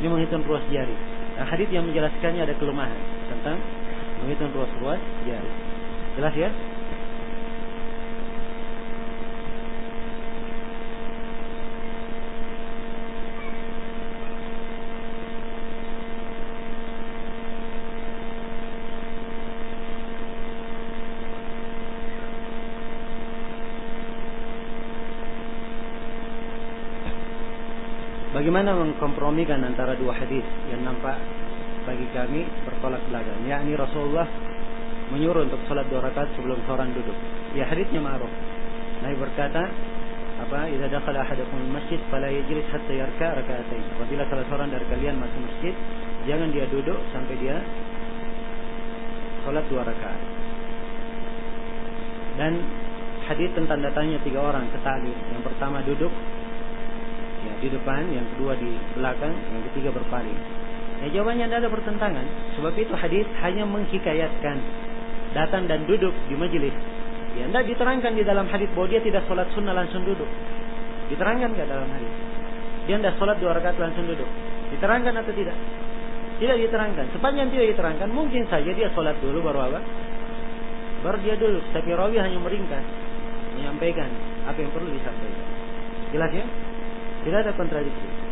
ini menghitung ruas jari. Nah, hadits yang menjelaskannya ada kelemahan tentang menghitung ruas-ruas jari. Jelas ya? Bagaimana mengkompromikan antara dua hadis yang nampak bagi kami bertolak belakang? Yakni Rasulullah menyuruh untuk salat 2 rakaat sebelum seorang duduk. Ya, hadisnya ma'ruf. Nabi berkata, apa? Idza dakhala ahadukum al-masjid fala yajlis hatta yarka' raka'atain. Apabila salah seorang dari kalian masuk masjid, jangan dia duduk sampai dia salat 2 rakaat. Dan hadis tentang datangnya 3 orang ke ta'lim. Yang pertama duduk ya, di depan, yang kedua di belakang, yang ketiga berpaling. Ya jawabannya tidak ada pertentangan. Sebab itu hadis hanya menghikayatkan datang dan duduk di majelis. Ya, tidak diterangkan di dalam hadis bahwa dia tidak sholat sunnah langsung duduk. Diterangkan nggak dalam hadis? Dia tidak sholat 2 rakaat langsung duduk. Diterangkan atau tidak? Tidak diterangkan. Sepanjang tidak diterangkan, mungkin saja dia sholat dulu baru apa? Baru dia duduk. Tapi rawi hanya meringkas, menyampaikan apa yang perlu disampaikan. Jelas ya? Tidak ada kontradiksi.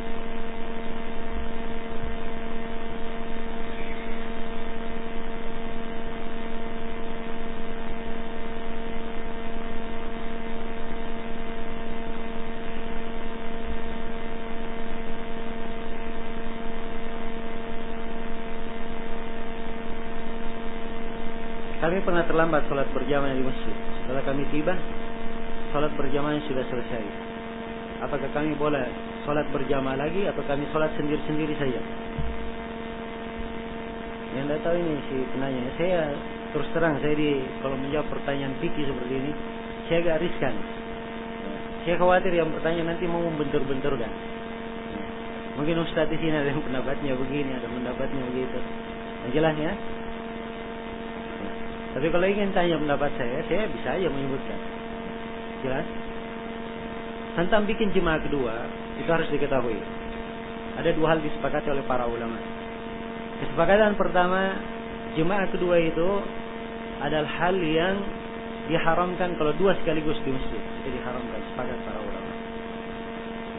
Kami pernah terlambat sholat berjamaah di masjid. Setelah kami tiba, sholat berjamaah sudah selesai. Apakah kami boleh sholat berjamaah lagi atau kami sholat sendiri-sendiri saja? Yang tidak tahu ini si penanya. Saya terus terang, kalau menjawab pertanyaan fikih seperti ini, saya agak riskan. Saya khawatir yang bertanya nanti mau membentur-benturkan. Mungkin Ustaz di sini ada yang pendapatnya begini, ada pendapatnya begitu. Yang jelas ya. Tapi kalau ingin tanya pendapat saya bisa aja menyebutkan. Jelas? Tentang bikin jemaah kedua, itu harus diketahui. Ada 2 hal disepakati oleh para ulama. Kesepakatan pertama, jemaah kedua itu adalah hal yang diharamkan kalau 2 sekaligus di masjid. Itu diharamkan, sepakat para ulama.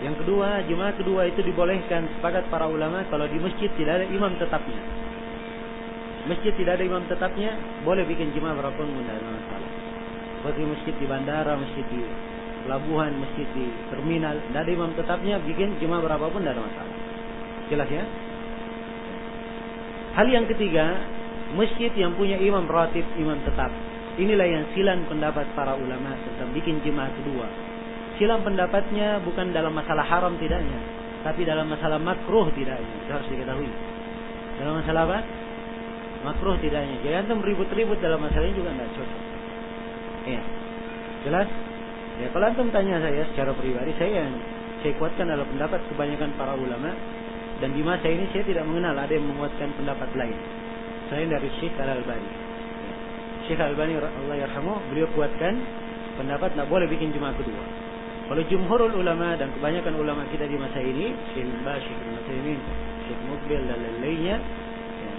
Yang kedua, jemaah kedua itu dibolehkan, sepakat para ulama kalau di masjid tidak ada imam tetapnya. Masjid tidak ada imam tetapnya, boleh bikin jemaah berapapun tidak ada masalah. Seperti masjid di bandara, masjid di pelabuhan, masjid di terminal, tidak ada imam tetapnya, bikin jemaah berapapun tidak ada masalah. Jelas ya? Hal yang ketiga, masjid yang punya imam ratib, imam tetap. Inilah yang silang pendapat para ulama tentang bikin jemaah kedua. Silang pendapatnya bukan dalam masalah haram tidaknya, tapi dalam masalah makruh tidaknya. Itu harus diketahui. Dalam masalah apa? Makruh tidaknya. Jadi antum ribut-ribut dalam masalah ini juga tidak cocok. Ya. Jelas? Ya, kalau antum tanya saya secara pribadi, saya kuatkan dalam pendapat kebanyakan para ulama, dan di masa ini saya tidak mengenal ada yang menguatkan pendapat lain selain dari Syekh Al-Albani. Ya. Syekh Al-Albani Allah yarhamuh, beliau kuatkan pendapat tidak boleh bikin jemaah kedua. Kalau jumhurul ulama dan kebanyakan ulama kita di masa ini, Syekh Al-Albani, Syekh Al-Mu'tamin, Syekh Muqbil dan lain-lainnya,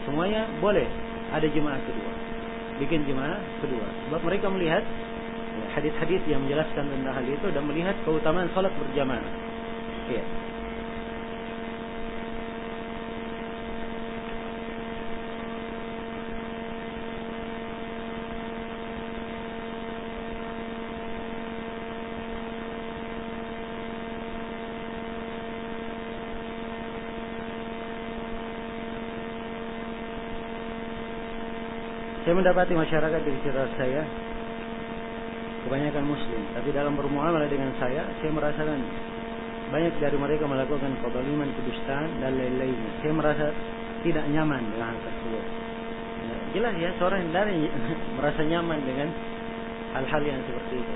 semuanya boleh ada jemaah kedua, bikin jemaah kedua. Sebab mereka melihat hadis-hadis yang menjelaskan tentang hal itu dan melihat keutamaan salat berjamaah. Ya. Saya mendapati masyarakat di sekitar saya kebanyakan muslim, tapi dalam bermuamalah dengan saya merasakan banyak dari mereka melakukan kezaliman, kedustaan dan lain-lainnya. Saya merasa tidak nyaman dengan hal tersebut. Ya, jelas ya, seorang dari merasa nyaman dengan hal-hal yang seperti itu.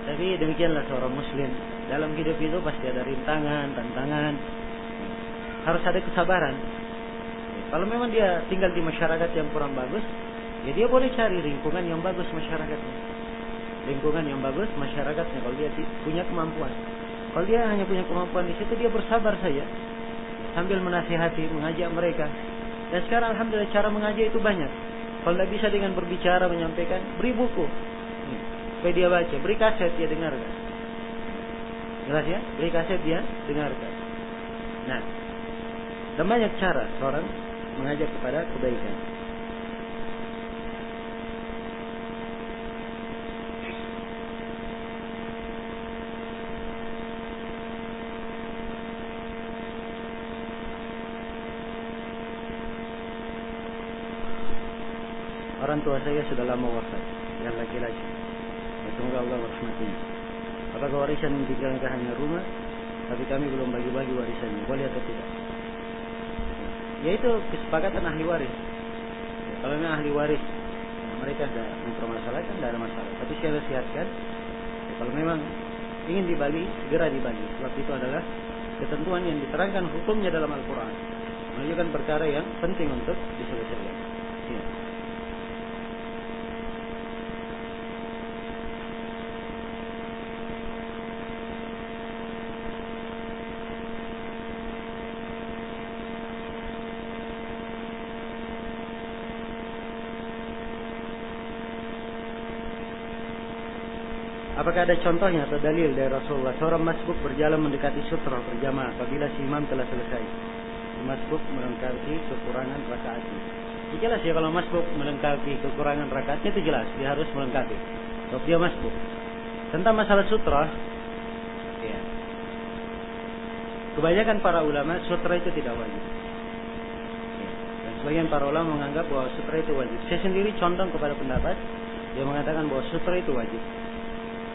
Tapi demikianlah seorang muslim, dalam hidup itu pasti ada rintangan, tantangan. Harus ada kesabaran. Kalau memang dia tinggal di masyarakat yang kurang bagus, ya dia boleh cari lingkungan yang bagus masyarakatnya. Lingkungan yang bagus masyarakatnya kalau dia punya kemampuan. Kalau dia hanya punya kemampuan di situ, dia bersabar saja sambil menasihati, mengajak mereka. Dan sekarang alhamdulillah cara mengajak itu banyak. Kalau tidak bisa dengan berbicara, menyampaikan, beri buku supaya dia baca, beri kaset dia dengarkan. Jelas ya? Beri kaset dia dengarkan. Nah, dan banyak cara seorang mengajak kepada kebaikan. Orang tua saya sudah lama wafat, yang laki-laki. Semoga Allah merahmatinya. Apakah warisan yang ditinggalkan hanya rumah, tapi kami belum bagi-bagi warisannya, boleh atau tidak? Yaitu kesepakatan ahli waris. Kalau memang ahli waris mereka tidak mempermasalahkan, tidak ada masalah. Tapi saya nasihatkan, kalau memang ingin dibagi, segera dibagi. Sebab itu adalah ketentuan yang diterangkan hukumnya dalam Al-Quran. menunjukkan perkara yang penting untuk diselesaikan. Ya. Apakah ada contohnya atau dalil dari Rasulullah seorang masbuk berjalan mendekati sutra berjamaah apabila si imam telah selesai? Si masbuk melengkapi kekurangan rakaatnya. Jelas ya kalau masbuk melengkapi kekurangan rakaatnya itu jelas dia harus melengkapi. Kalau dia masbuk. Tentang masalah sutra, ya. Kebanyakan para ulama sutra itu tidak wajib. Ya. Dan sebagian para ulama menganggap bahwa sutra itu wajib. Saya sendiri condong kepada pendapat yang mengatakan bahwa sutra itu wajib.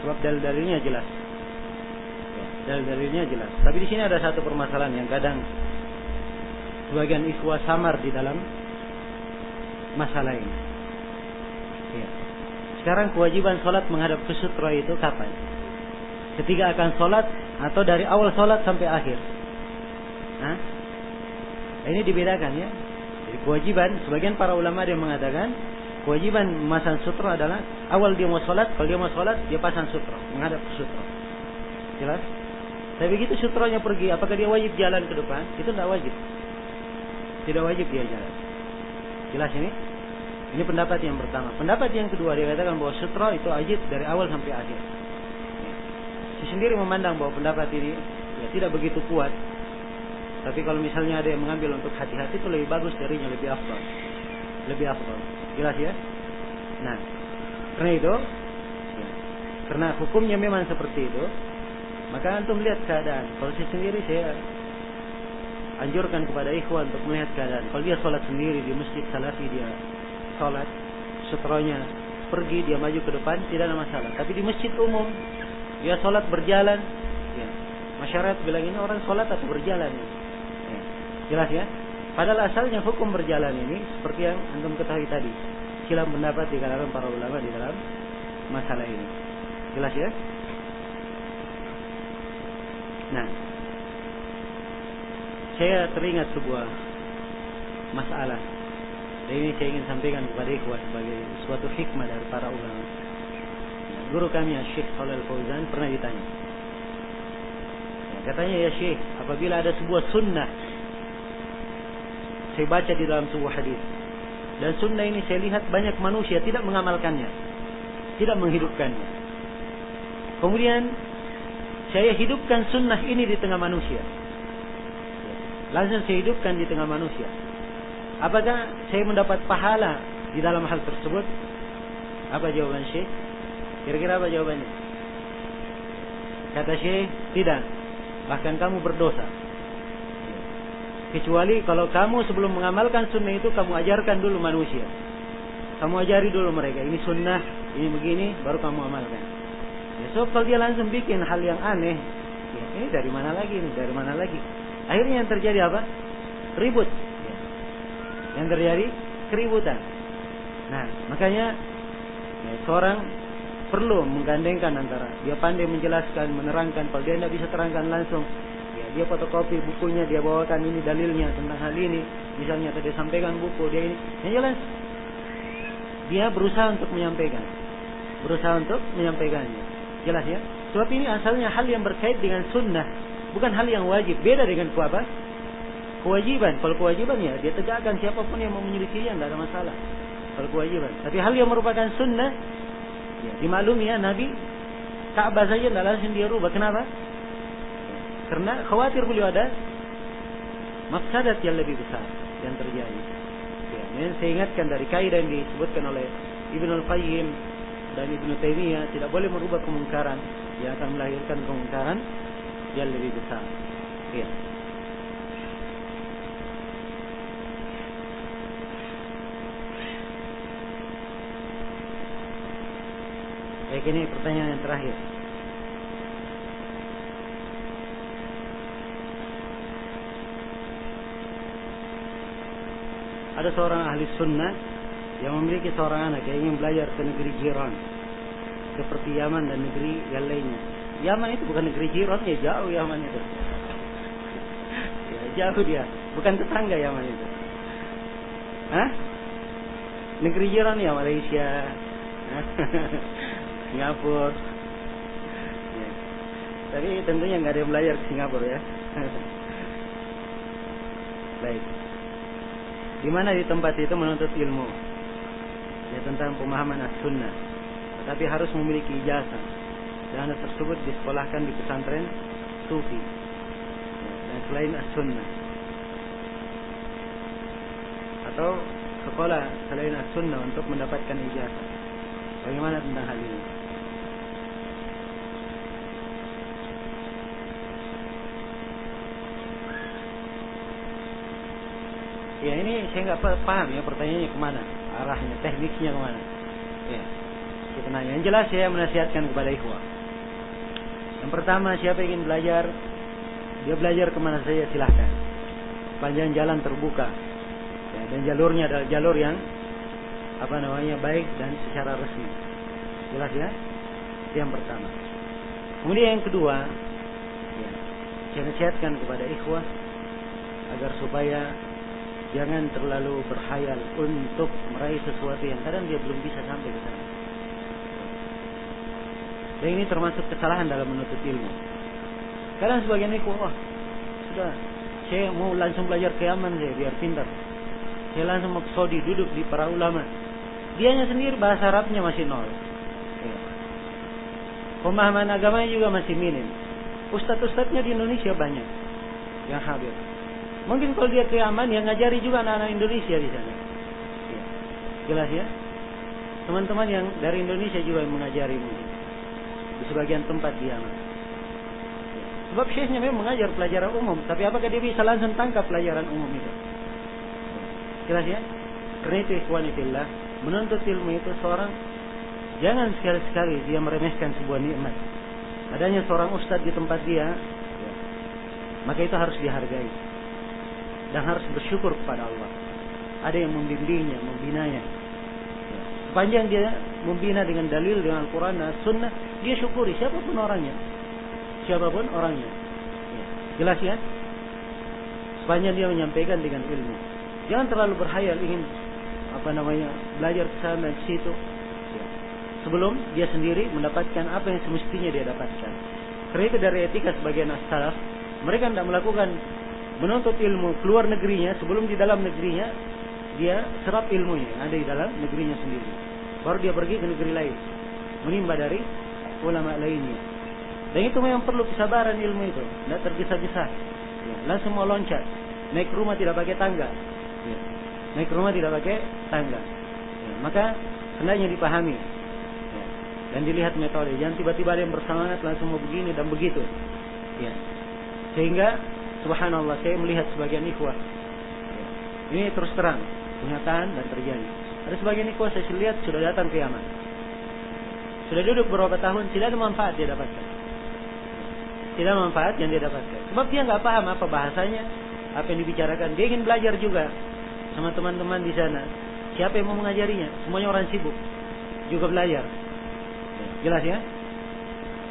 Sebab dalil-dalilnya jelas. Ya, dalil-dalilnya jelas. Tapi di sini ada satu permasalahan yang kadang sebagian ikhwah samar di dalam masalah ini. Ya. Sekarang kewajiban sholat menghadap ke sutra itu kapan? Ketika akan sholat atau dari awal sholat sampai akhir? Nah, ini dibedakan ya. Jadi kewajiban, sebagian para ulama dia mengatakan kewajiban memasang sutra adalah awal dia mau sholat, kalau dia mau sholat dia pasang sutra, menghadap ke sutra. Jelas? Tapi begitu sutranya pergi, apakah dia wajib jalan ke depan? Itu tidak wajib. Tidak wajib dia jalan. Jelas ini? Ini pendapat yang pertama. Pendapat yang kedua dia katakan bahwa sutra itu wajib dari awal sampai akhir. Saya sendiri memandang bahwa pendapat ini ya, tidak begitu kuat. Tapi kalau misalnya ada yang mengambil untuk hati-hati itu lebih bagus darinya, lebih afdal. Lebih afdal. Jelas ya? Nah, karena itu ya, karena hukumnya memang seperti itu, maka antum lihat keadaan. Kalau saya sendiri saya anjurkan kepada ikhwan untuk melihat keadaan. Kalau dia sholat sendiri di masjid salafi, dia sholat sutranya pergi, dia maju ke depan, tidak ada masalah. Tapi di masjid umum dia sholat berjalan, ya, masyarakat bilang ini orang sholat atau berjalan ya. Jelas ya? Padahal asalnya hukum berjalan ini seperti yang antum ketahui tadi, silang pendapat di kalangan para ulama di dalam masalah ini. Jelas ya? Nah, saya teringat sebuah masalah. Dan ini saya ingin sampaikan kepada ikhwah sebagai suatu hikmah dari para ulama. Guru kami Syekh Shalal Fauzan pernah ditanya. Katanya, ya Syekh, apabila ada sebuah sunnah saya baca di dalam sebuah hadis, dan sunnah ini saya lihat banyak manusia tidak mengamalkannya, tidak menghidupkannya. Kemudian saya hidupkan sunnah ini di tengah manusia. Langsung saya hidupkan di tengah manusia. Apakah saya mendapat pahala di dalam hal tersebut? Apa jawaban Syekh? Kira-kira apa jawabannya? Kata Syekh, tidak. Bahkan kamu berdosa. Kecuali kalau kamu sebelum mengamalkan sunnah itu kamu ajarkan dulu manusia. Kamu ajari dulu mereka, ini sunnah, ini begini, baru kamu amalkan. Ya, so kalau dia langsung bikin hal yang aneh, ya, ini dari mana lagi, ini dari mana lagi. Akhirnya yang terjadi apa? Ribut. Ya. Yang terjadi keributan. Nah, makanya ya, seorang perlu menggandengkan antara dia pandai menjelaskan, menerangkan. Kalau dia tidak bisa terangkan langsung, ya, dia fotokopi bukunya, dia bawakan ini dalilnya tentang hal ini. Misalnya tadi sampaikan buku dia ini, yang jelas dia berusaha untuk menyampaikan, berusaha untuk menyampaikannya. Jelas ya? Sebab ini asalnya hal yang berkait dengan sunnah, bukan hal yang wajib. Beda dengan apa? Kewajiban. Kalau kewajiban ya dia tegakkan, siapapun yang mau menyelisihinya tidak ada masalah. Kalau kewajiban. Tapi hal yang merupakan sunnah, ya, dimaklumi ya, Nabi Ka'bah saja tidak langsung dia rubah. Kenapa? Karena khawatir beliau ada mafsadat yang lebih besar yang terjadi. Ya, saya ingatkan dari kaidah yang disebutkan oleh Ibnul Qayyim dan Ibnu Taimiyah, tidak boleh merubah kemungkaran yang akan melahirkan kemungkaran yang lebih besar. Ya. Baik, ini pertanyaan yang terakhir. Ada seorang ahli sunnah yang memiliki seorang anak yang ingin belajar ke negeri jiran, seperti Yaman dan negeri yang lainnya. Yaman itu bukan negeri jiran, ya jauh Yaman itu. Ya, jauh dia. Bukan tetangga Yaman itu. Hah? Negeri jiran ya, Malaysia, Singapura. Ya. Tapi tentunya nggak ada yang belajar ke Singapura ya. Baik. Di mana di tempat itu menuntut ilmu? Ya, tentang pemahaman as-sunnah. Tetapi harus memiliki ijazah. Dan anak tersebut disekolahkan di pesantren sufi. Ya, dan selain as-sunnah. Atau sekolah selain as-sunnah untuk mendapatkan ijazah. Bagaimana tentang hal ini? Ya, ini saya nggak paham ya pertanyaannya kemana, arahnya, tekniknya kemana. Ya, kita nanya. Yang jelas saya menasihatkan kepada ikhwah. Yang pertama, siapa yang ingin belajar, dia belajar kemana saja silahkan. Panjang jalan terbuka. Ya, dan jalurnya adalah jalur yang baik dan secara resmi. Jelas ya? Itu yang pertama. Kemudian yang kedua, ya, saya nasihatkan kepada ikhwah agar supaya jangan terlalu berkhayal untuk meraih sesuatu yang kadang dia belum bisa sampai ke sana. Dan ini termasuk kesalahan dalam menuntut ilmu. Kadang sebagian ikhwah, sudah, saya mau langsung belajar ke Yaman saya biar pintar. Saya langsung mau ke Saudi, duduk di para ulama. Dianya sendiri bahasa Arabnya masih nol. Ya. Pemahaman agamanya juga masih minim. Ustadz-ustadznya di Indonesia banyak yang hadir. Mungkin kalau dia ke Yaman, yang ngajari juga anak-anak Indonesia di sana. Ya. Jelas ya? Teman-teman yang dari Indonesia juga yang mengajari mungkin di sebagian tempat di Yaman. Ya. Sebab syekhnya memang mengajar pelajaran umum, tapi apakah dia bisa langsung tangkap pelajaran umum itu? Jelas ya? Karena itu ikhwan fillah, menuntut ilmu itu seorang jangan sekali-sekali dia meremehkan sebuah nikmat. Adanya seorang ustadz di tempat dia, ya, maka itu harus dihargai. Dan harus bersyukur kepada Allah. Ada yang membimbingnya, membinanya. Ya. Sepanjang dia membina dengan dalil, dengan Al-Quran dan Sunnah, dia syukuri siapapun orangnya. Siapapun orangnya. Ya. Jelas ya? Sepanjang dia menyampaikan dengan ilmu. Jangan terlalu berhayal ingin belajar ke sana ke situ. Ya. Sebelum dia sendiri mendapatkan apa yang semestinya dia dapatkan. Karena itu dari etika sebagian as-salaf, mereka tidak melakukan menuntut ilmu keluar negerinya sebelum di dalam negerinya dia serap ilmunya yang ada di dalam negerinya sendiri. Baru dia pergi ke negeri lain menimba dari ulama lainnya. Dan itu memang perlu kesabaran ilmu itu, tidak tergesa-gesa. Ya, langsung mau loncat, naik rumah tidak pakai tangga. Ya, naik rumah tidak pakai tangga. Ya, maka hendaknya dipahami. Ya, dan dilihat metode. Jangan tiba-tiba ada yang bersemangat langsung mau begini dan begitu. Ya, sehingga subhanallah, saya melihat sebagian ikhwah. Ini terus terang, kenyataan dan terjadi. Ada sebagian ikhwah saya lihat sudah datang ke Yaman. Sudah duduk beberapa tahun, tidak ada manfaat dia dapatkan. Tidak ada manfaat yang dia dapatkan. Sebab dia nggak paham apa bahasanya, apa yang dibicarakan. Dia ingin belajar juga sama teman-teman di sana. Siapa yang mau mengajarinya? Semuanya orang sibuk, juga belajar. Jelas ya?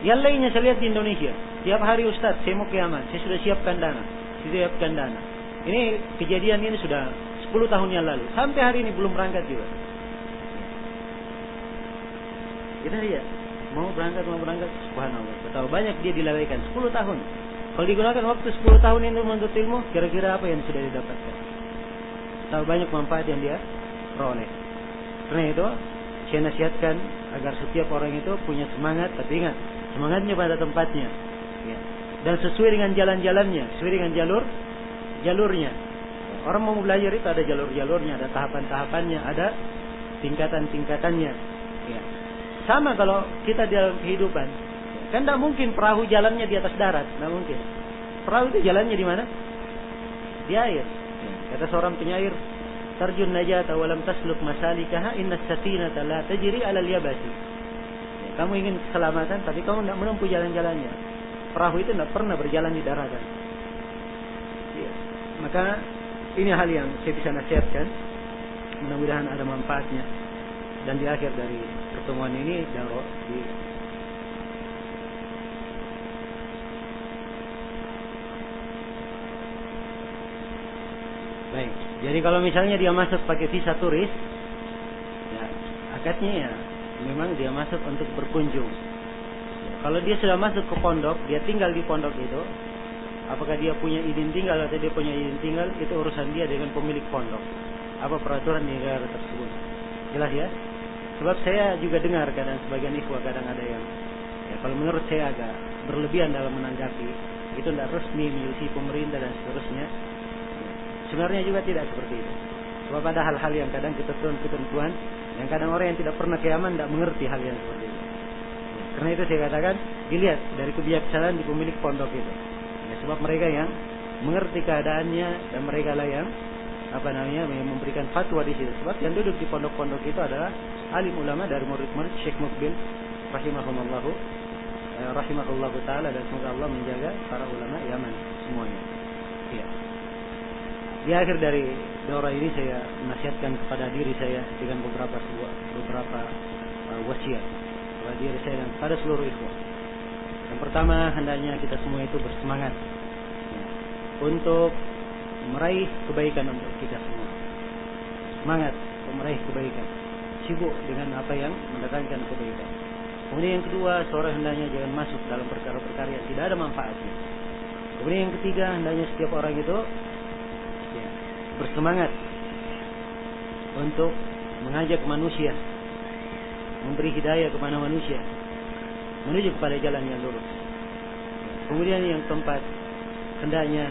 Yang lainnya saya lihat di Indonesia. Tiap hari Ustaz, saya mau ke Yaman. Saya sudah siapkan dana. Ini kejadian ini sudah 10 tahun yang lalu. Sampai hari ini belum berangkat juga. Kita lihat. Mau berangkat. Subhanallah. Betapa banyak dia dilalaikan. 10 tahun. Kalau digunakan waktu 10 tahun ini menuntut ilmu, kira-kira apa yang sudah didapatkan? Betapa banyak manfaat yang dia peroleh. Karena itu, saya nasihatkan agar setiap orang itu punya semangat. Tapi ingat, semangatnya pada tempatnya. Ya. Dan sesuai dengan jalan-jalannya, sesuai dengan jalurnya. Orang mau belajar itu ada jalur-jalurnya, ada tahapan-tahapannya, ada tingkatan-tingkatannya. Ya. Sama kalau kita di dalam kehidupan, kan tidak mungkin perahu jalannya di atas darat, tidak mungkin. Perahu itu jalannya di mana? Di air. Ya. Kata seorang penyair, "Tarjun najata walam tasluk masalikaha, inna safinata la tajri 'alal yabasi." Ya, kamu ingin keselamatan, tapi kamu tidak menempuh jalan-jalannya. Perahu itu tidak pernah berjalan di daratan. Ya. Maka ini hal yang saya bisa nasihatkan. Mudah-mudahan ada manfaatnya. Dan di akhir dari pertemuan ini Jadi kalau misalnya dia masuk pakai visa turis, ya akadnya ya memang dia masuk untuk berkunjung. Ya, kalau dia sudah masuk ke pondok, dia tinggal di pondok itu, apakah dia punya izin tinggal atau dia punya izin tinggal, itu urusan dia dengan pemilik pondok. Apa peraturan di negara tersebut. Jelas ya? Sebab saya juga dengar kadang sebagian ikhwah kadang ada yang, ya kalau menurut saya agak berlebihan dalam menanggapi, itu tidak resmi menyelesaikan pemerintah dan seterusnya. Sebenarnya juga tidak seperti itu. Sebab ada hal-hal yang kadang ketentuan yang kadang orang yang tidak pernah ke Yaman tidak mengerti hal yang seperti itu. Karena itu saya katakan dilihat dari kebijaksanaan di pemilik pondok itu. Ya, sebab mereka yang mengerti keadaannya dan mereka lah yang yang memberikan fatwa di situ. Sebab yang duduk di pondok-pondok itu adalah alim ulama dari murid-murid Syekh Mukbil rahimahullahu taala, dan semoga Allah menjaga para ulama Yaman semuanya. Iya. Di akhir dari daurah ini saya menasihatkan kepada diri saya dengan beberapa wasiat kepada diri saya dan kepada seluruh ikhwah. Yang pertama, hendaknya kita semua itu bersemangat ya, untuk meraih kebaikan untuk kita semua. Semangat untuk meraih kebaikan, sibuk dengan apa yang mendatangkan kebaikan. Kemudian yang kedua, seorang hendaknya jangan masuk dalam perkara-perkara yang tidak ada manfaatnya. Kemudian yang ketiga, hendaknya setiap orang itu bersemangat untuk mengajak manusia, memberi hidayah kepada manusia menuju kepada jalan yang lurus. Kemudian yang keempat, hendaknya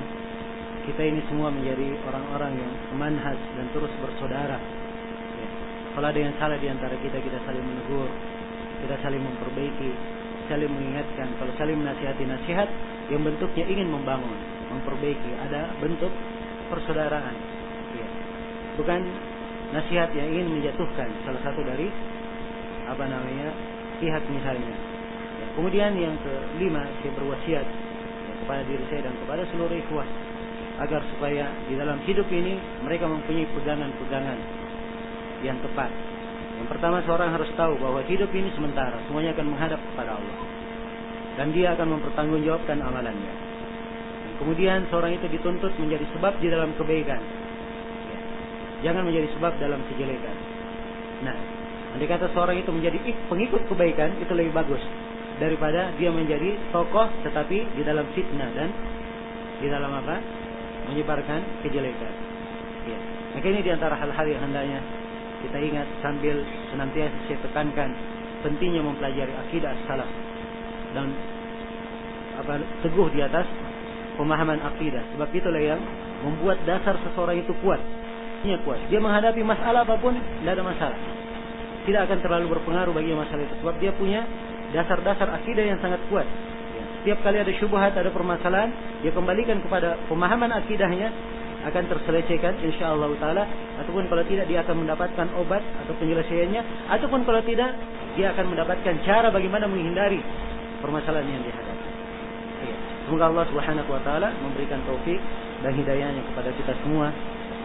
kita ini semua menjadi orang-orang yang manhaj dan terus bersaudara. Ya. Kalau ada yang salah di antara kita, kita saling menegur, kita saling memperbaiki, saling mengingatkan. Kalau saling menasihati, nasihat yang bentuknya ingin membangun, memperbaiki, ada bentuk persaudaraan. Ya. Bukan nasihat yang ingin menjatuhkan salah satu dari pihak misalnya. Ya. Kemudian yang kelima, saya berwasiat ya, kepada diri saya dan kepada seluruh ikhwah agar supaya di dalam hidup ini mereka mempunyai pegangan-pegangan yang tepat. Yang pertama, seorang harus tahu bahwa hidup ini sementara, semuanya akan menghadap kepada Allah dan dia akan mempertanggungjawabkan amalannya. Dan kemudian seorang itu dituntut menjadi sebab di dalam kebaikan, ya. Jangan menjadi sebab dalam kejelekan. Nah, andai kata seorang itu menjadi pengikut kebaikan, itu lebih bagus daripada dia menjadi tokoh tetapi di dalam fitnah dan di dalam menyebarkan kejelekan. Ya. Maka ini diantara hal-hal yang hendaknya kita ingat sambil senantiasa saya tekankan pentingnya mempelajari akidah salaf dan teguh di atas pemahaman akidah. Sebab itulah yang membuat dasar seseorang itu kuat. Dia menghadapi masalah apapun tidak ada masalah. Tidak akan terlalu berpengaruh bagi masalah itu. Sebab dia punya dasar-dasar akidah yang sangat kuat. Ya. Setiap kali ada syubhat, ada permasalahan, dia kembalikan kepada pemahaman akidahnya, akan terselesaikan insyaallah taala. Ataupun kalau tidak, dia akan mendapatkan obat atau penyelesaiannya. Ataupun kalau tidak, dia akan mendapatkan cara bagaimana menghindari permasalahan yang dihadapi. Ya. Semoga Allah Subhanahu wa taala memberikan taufik dan hidayahnya kepada kita semua.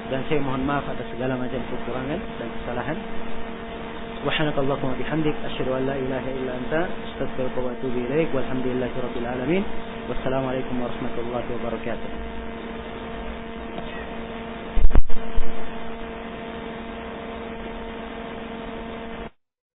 Dan saya mohon maaf atas segala macam kekurangan dan kesalahan. Subhanakallahumma bihamdik asyhadu an la ilaha illa anta astaghfiruka wa atubu ilaik walhamdulillahi rabbil alamin. Wassalamualaikum warahmatullahi wabarakatuh.